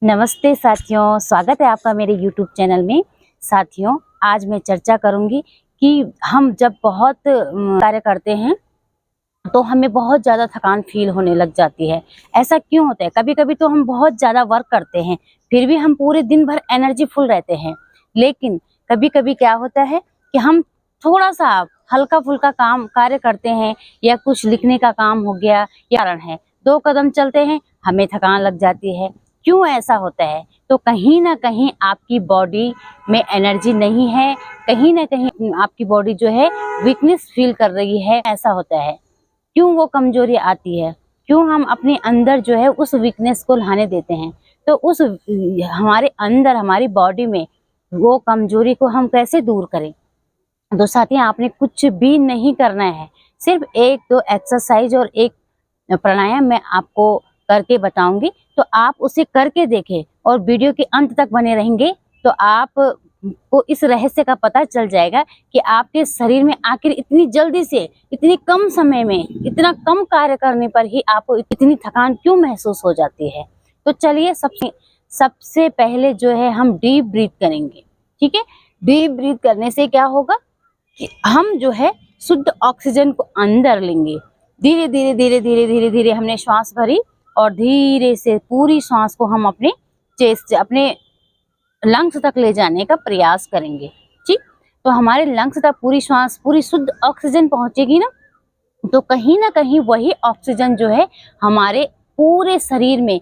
नमस्ते साथियों, स्वागत है आपका मेरे YouTube चैनल में। साथियों, आज मैं चर्चा करूंगी कि हम जब बहुत कार्य करते हैं तो हमें बहुत ज़्यादा थकान फील होने लग जाती है। ऐसा क्यों होता है? कभी-कभी तो हम बहुत ज़्यादा वर्क करते हैं, फिर भी हम पूरे दिन भर एनर्जीफुल रहते हैं। लेकिन कभी-कभी क्या होता है कि हम थोड़ा-सा हल्का-फुल्का काम कार्य करते हैं या कुछ लिखने का काम हो गया, कारण है 2 कदम चलते हैं, हमें थकान लग जाती है। क्यों ऐसा होता है? तो कहीं न कहीं आपकी बॉडी में एनर्जी नहीं है, कहीं न कहीं आपकी बॉडी जो है वीकनेस फील कर रही है, ऐसा होता है। क्यों वो कमजोरी आती है? क्यों हम अपने अंदर जो है उस वीकनेस को लाने देते हैं? तो उस हमारे अंदर हमारी बॉडी में वो कमजोरी को हम कैसे दूर करें? तो साथियों, आपने कुछ भी नहीं करना है, सिर्फ 1-2 एक्सरसाइज और एक प्राणायाम मैं आपको करके बताऊंगी। तो आप उसे करके देखें और वीडियो के अंत तक बने रहेंगे तो आप को इस रहस्य का पता चल जाएगा कि आपके शरीर में आखिर इतनी जल्दी से, इतनी कम समय में, इतना कम कार्य करने पर ही आपको इतनी थकान क्यों महसूस हो जाती है। तो चलिए सबसे पहले जो है हम डीप ब्रीथ करेंगे। ठीक है, डीप ब्रीथ करने से क्या होगा कि हम जो है शुद्ध ऑक्सीजन को अंदर लेंगे। धीरे धीरे धीरे धीरे धीरे धीरे हमने श्वास भरी और धीरे से पूरी श्वास को हम अपने चेस्ट से अपने लंग्स तक ले जाने का प्रयास करेंगे। ठीक, तो हमारे लंग्स तक पूरी श्वास, पूरी शुद्ध ऑक्सीजन पहुंचेगी ना, तो कहीं ना कहीं वही ऑक्सीजन जो है हमारे पूरे शरीर में,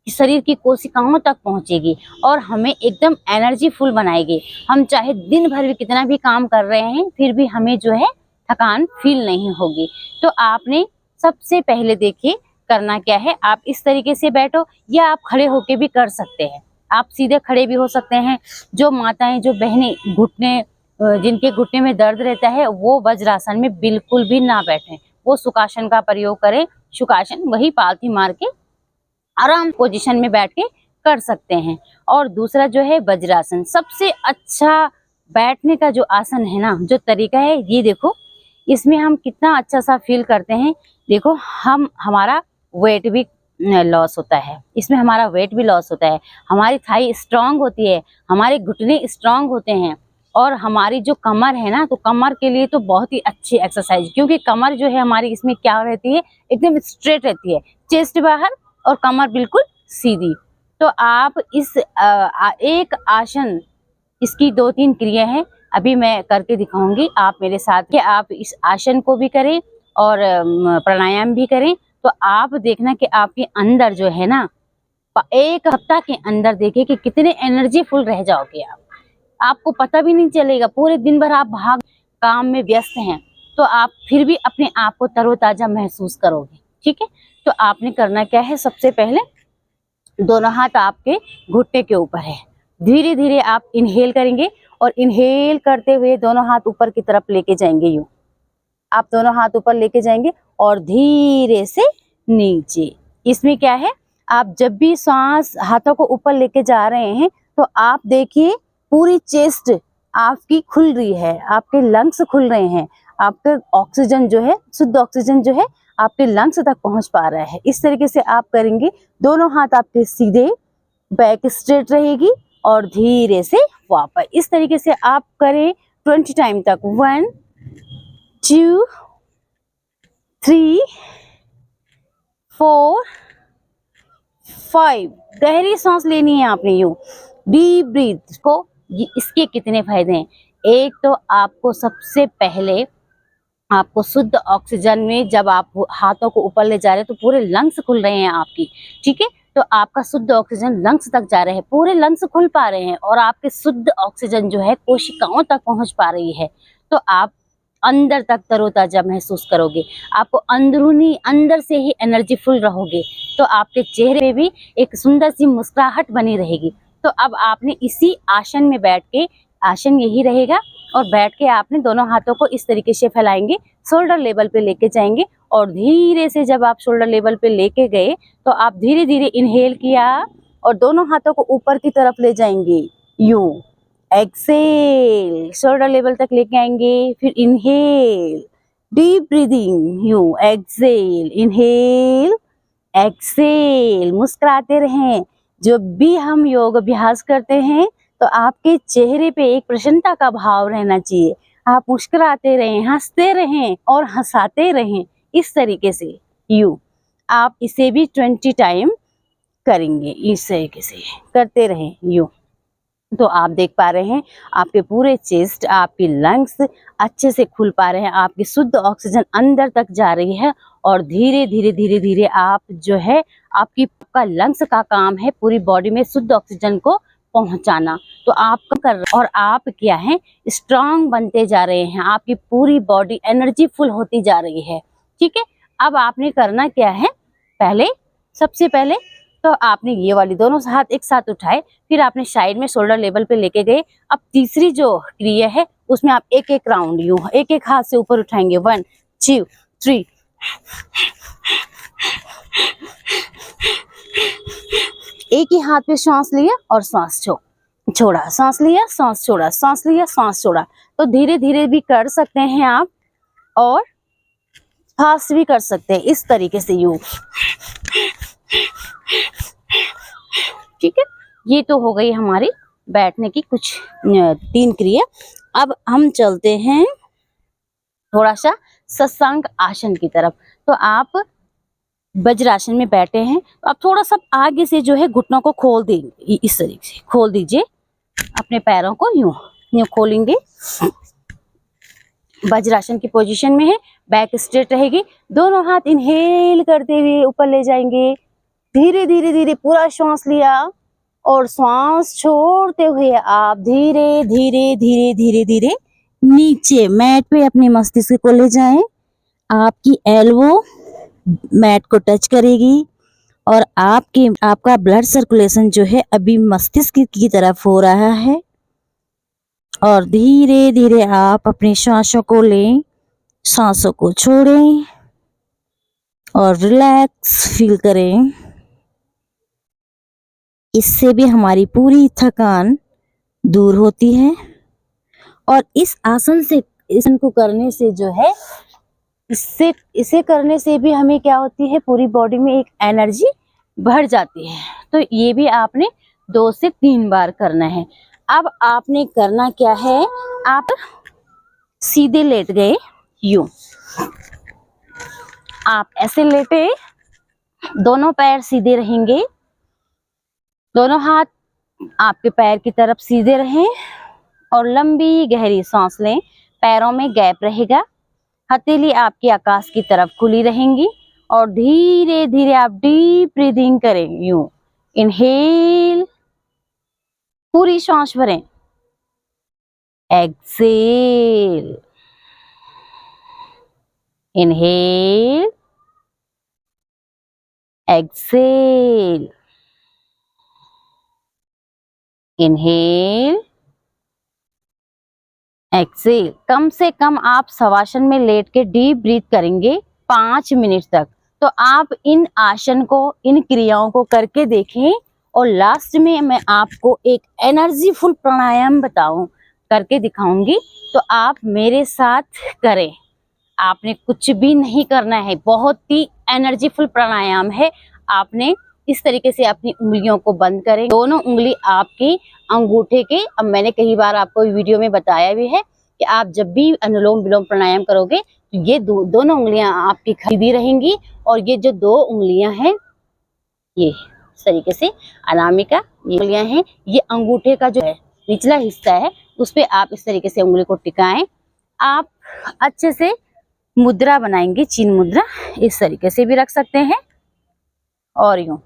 शरीर की कोशिकाओं तक पहुंचेगी और हमें एकदम एनर्जीफुल बनाएगी। हम चाहे दिन भर भी कितना भी काम कर रहे हैं, फिर भी हमें जो है थकान फील नहीं होगी। तो आपने सबसे पहले देखिए करना क्या है। आप इस तरीके से बैठो या आप खड़े होके भी कर सकते हैं। आप सीधे खड़े भी हो सकते हैं। जो माताएं, जो बहनें घुटने जिनके घुटने में दर्द रहता है, वो वज्रासन में बिल्कुल भी ना बैठें, वो सुखासन का प्रयोग करें। सुखासन वही पालथी मार के आराम पोजीशन में बैठ के कर सकते हैं। और दूसरा जो है वज्रासन, सबसे अच्छा बैठने का जो आसन है ना, जो तरीका है, ये देखो इसमें हम कितना अच्छा सा फील करते हैं। देखो हमारा वेट भी लॉस होता है, इसमें हमारा वेट भी लॉस होता है, हमारी थाई स्ट्रांग होती है, हमारे घुटने स्ट्रांग होते हैं और हमारी जो कमर है ना, तो कमर के लिए तो बहुत ही अच्छी एक्सरसाइज, क्योंकि कमर जो है हमारी इसमें क्या रहती है, एकदम स्ट्रेट रहती है, चेस्ट बाहर और कमर बिल्कुल सीधी। तो आप इस एक आसन, इसकी 2-3 क्रिया हैं, अभी मैं करके दिखाऊंगी, आप मेरे साथ के आप इस आसन को भी करें और प्राणायाम भी करें। तो आप देखना कि आपके अंदर जो है ना, 1 हफ्ता के अंदर देखिए कि कितने एनर्जीफुल रह जाओगे आप। आपको पता भी नहीं चलेगा, पूरे दिन भर आप भाग काम में व्यस्त हैं, तो आप फिर भी अपने आप को तरोताजा महसूस करोगे। ठीक है, तो आपने करना क्या है, सबसे पहले दोनों हाथ आपके घुटने के ऊपर है। धीरे धीरे आप इनहेल करेंगे और इनहेल करते हुए दोनों हाथ ऊपर की तरफ लेके जाएंगे। यूं आप दोनों हाथ ऊपर लेके जाएंगे और धीरे से नीचे। इसमें क्या है, आप जब भी सांस हाथों को ऊपर लेके जा रहे हैं तो आप देखिए पूरी चेस्ट आपकी खुल रही है, आपके लंग्स खुल रहे हैं, आपका ऑक्सीजन जो है, शुद्ध ऑक्सीजन जो है आपके लंग्स तक पहुंच पा रहा है। इस तरीके से आप करेंगे, दोनों हाथ आपके सीधे, बैक स्ट्रेट रहेगी और धीरे से वापस। इस तरीके से आप करें 20 टाइम तक। 1 2 3 4 5। गहरी सांस लेनी है आपने, यूं डीप ब्रीथ को। इसके कितने फायदे हैं? एक तो आपको सबसे पहले आपको शुद्ध ऑक्सीजन में, जब आप हाथों को ऊपर ले जा रहे हैं तो पूरे लंग्स खुल रहे हैं आपकी। ठीक है, तो आपका शुद्ध ऑक्सीजन लंग्स तक जा रहे हैं, पूरे लंग्स खुल पा रहे हैं और आपके शुद्ध ऑक्सीजन जो है कोशिकाओं तक पहुंच पा रही है। तो आप अंदर तक तरोताजा महसूस करोगे, आपको अंदरूनी अंदर से ही एनर्जीफुल रहोगे, तो आपके चेहरे पे भी एक सुंदर सी मुस्कुराहट बनी रहेगी। तो अब आपने इसी आसन में बैठ के, आसन यही रहेगा, और बैठ के आपने दोनों हाथों को इस तरीके से फैलाएंगे, शोल्डर लेवल पे लेके जाएंगे और धीरे से जब आप शोल्डर लेवल पे लेके गए तो आप धीरे धीरे इनहेल किया और दोनों हाथों को ऊपर की तरफ ले जाएंगे। यूं एक्सेल, शोल्डर लेवल तक लेके आएंगे, फिर इनहेल, डीप ब्रीदिंग, यूं एक्सेल, इनहेल, एक्सेल, मुस्कुराते रहें। जब भी हम योग अभ्यास करते हैं तो आपके चेहरे पे एक प्रसन्नता का भाव रहना चाहिए। आप मुस्कुराते रहें, हंसते रहें और हंसाते रहें। इस तरीके से आप इसे भी 20 टाइम करेंगे, इस तरीके से करते रहें यूं। तो आप देख पा रहे हैं आपके पूरे चेस्ट, आपकी लंग्स अच्छे से खुल पा रहे हैं, आपकी शुद्ध ऑक्सीजन अंदर तक जा रही है और धीरे धीरे धीरे धीरे आप जो है आपका लंग्स का काम है पूरी बॉडी में शुद्ध ऑक्सीजन को पहुंचाना। तो आप कर रहे और आप क्या है स्ट्रांग बनते जा रहे हैं, आपकी पूरी बॉडी एनर्जीफुल होती जा रही है। ठीक है, अब आपने करना क्या है, सबसे पहले तो आपने ये वाली दोनों हाथ एक साथ उठाए, फिर आपने साइड में शोल्डर लेवल पे लेके गए। अब तीसरी जो क्रिया है उसमें आप एक एक राउंड यूं एक एक हाथ से ऊपर उठाएंगे। 1 2 3। एक ही हाथ पे सांस लिया और सांस छोड़ा, सांस लिया सांस छोड़ा, सांस लिया सांस छोड़ा। तो धीरे धीरे भी कर सकते हैं आप और फास्ट भी कर सकते हैं, इस तरीके से यूं। ठीक है, ये तो हो गई हमारी बैठने की कुछ 3 क्रिया। अब हम चलते हैं थोड़ा सा शशांक आसन की तरफ। तो आप वज्रासन में बैठे हैं तो आप थोड़ा सा आगे से जो है घुटनों को खोल देंगे, इस तरीके से खोल दीजिए अपने पैरों को, यूं खोलेंगे। वज्रासन की पोजीशन में है, बैक स्ट्रेट रहेगी, दोनों हाथ इनहेल करते हुए ऊपर ले जाएंगे। धीरे धीरे धीरे पूरा श्वास लिया और श्वास छोड़ते हुए आप धीरे धीरे धीरे धीरे धीरे नीचे मैट पे अपने मस्तिष्क को ले जाएं। आपकी एल्बो मैट को टच करेगी और आपका ब्लड सर्कुलेशन जो है अभी मस्तिष्क की तरफ हो रहा है। और धीरे धीरे आप अपनी सांसों को लें, सांसों को छोड़ें और रिलैक्स फील करें। इससे भी हमारी पूरी थकान दूर होती है। और इस आसन को करने से जो है इसे करने से भी हमें क्या होती है, पूरी बॉडी में एक एनर्जी बढ़ जाती है। तो ये भी आपने 2 से 3 बार करना है। अब आपने करना क्या है, आप सीधे लेट गए यूं, आप ऐसे लेटे, दोनों पैर सीधे रहेंगे, दोनों हाथ आपके पैर की तरफ सीधे रहें और लंबी गहरी सांस लें। पैरों में गैप रहेगा, हथेली आपकी आकाश की तरफ खुली रहेंगी और धीरे धीरे आप डीप ब्रीदिंग करें यूं। इनहेल, पूरी सांस भरें, exhale, inhale, exhale, inhale, exhale. कम से कम आप शवासन में लेट के डीप ब्रीथ करेंगे 5 मिनट तक। तो आप इन आसन को, इन क्रियाओं को करके देखें और लास्ट में मैं आपको एक एनर्जीफुल प्राणायाम करके दिखाऊंगी। तो आप मेरे साथ करें, आपने कुछ भी नहीं करना है, बहुत ही एनर्जीफुल प्राणायाम है। आपने इस तरीके से अपनी उंगलियों को बंद करें, दोनों उंगली आपकी अंगूठे के, अब मैंने कई बार आपको वीडियो में बताया भी है कि आप जब भी अनुलोम विलोम प्राणायाम करोगे तो ये दोनों उंगलियां आपकी खड़ी रहेंगी और ये जो 2 उंगलियां हैं, ये इस तरीके से अनामिका ये उंगलियां हैं, ये अंगूठे का जो है निचला हिस्सा है उस पे आप इस तरीके से उंगली को टिकाएं। आप अच्छे से मुद्रा बनाएंगे, चीन मुद्रा, इस तरीके से भी रख सकते हैं। और यूं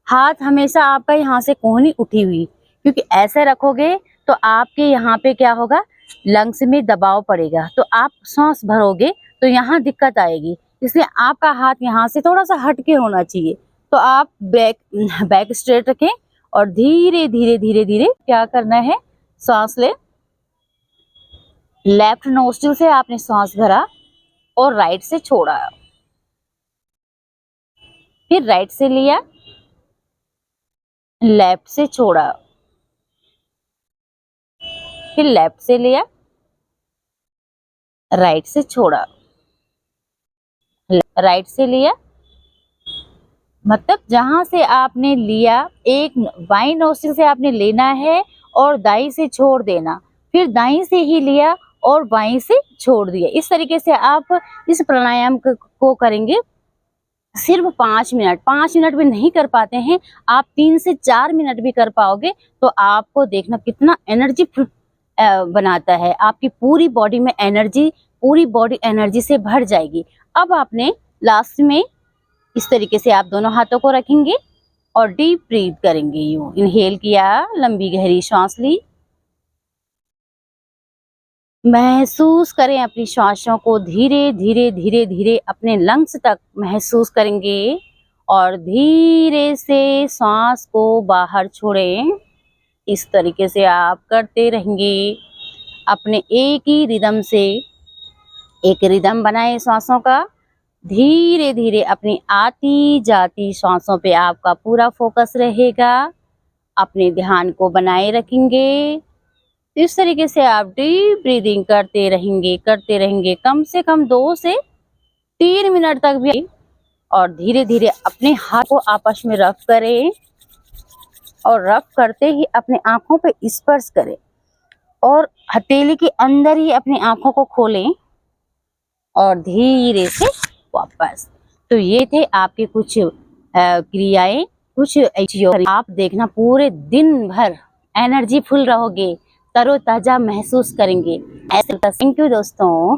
हाथ हमेशा आपका यहाँ से कोहनी उठी हुई, क्योंकि ऐसे रखोगे तो आपके यहाँ पे क्या होगा, लंग्स में दबाव पड़ेगा, तो आप सांस भरोगे तो यहाँ दिक्कत आएगी। इसलिए आपका हाथ यहाँ से थोड़ा सा हटके होना चाहिए। तो आप बैक स्ट्रेट रखें और धीरे धीरे धीरे धीरे क्या करना है, सांस ले, लेफ्ट नोस्ट्रिल से आपने सांस भरा और राइट से छोड़ा, फिर राइट से लिया, लेफ्ट से छोड़ा, फिर लेफ्ट से लिया, राइट से छोड़ा, राइट से लिया, मतलब जहां से आपने लिया, एक बाई नोस्ट्रिल से आपने लेना है और दाई से छोड़ देना, फिर दाई से ही लिया और बाई से छोड़ दिया। इस तरीके से आप इस प्राणायाम को करेंगे सिर्फ 5 मिनट। 5 मिनट भी नहीं कर पाते हैं आप, 3 से 4 मिनट भी कर पाओगे तो आपको देखना कितना एनर्जीफुल बनाता है। आपकी पूरी बॉडी में एनर्जी, पूरी बॉडी एनर्जी से भर जाएगी। अब आपने लास्ट में इस तरीके से आप दोनों हाथों को रखेंगे और डीप ब्रीथ करेंगे। यूं इनहेल किया, लंबी गहरी सांस ली, महसूस करें अपनी सांसों को, धीरे धीरे धीरे धीरे अपने लंग्स तक महसूस करेंगे और धीरे से सांस को बाहर छोड़ें। इस तरीके से आप करते रहेंगे अपने एक ही रिदम से। एक रिदम बनाए सांसों का, धीरे धीरे अपनी आती जाती सांसों पे आपका पूरा फोकस रहेगा। अपने ध्यान को बनाए रखेंगे। इस तरीके से आप डीप ब्रीदिंग करते रहेंगे कम से कम 2 से 3 मिनट तक भी। और धीरे धीरे अपने हाथ को आपस में रब करें और रब करते ही अपने आंखों पे स्पर्श करें और हथेली के अंदर ही अपनी आंखों को खोलें और धीरे से वापस। तो ये थे आपके कुछ क्रियाएं, कुछ ऐसी। आप देखना पूरे दिन भर एनर्जी फुल रहोगे, तरोताजा महसूस करेंगे ऐसे। थैंक यू दोस्तों।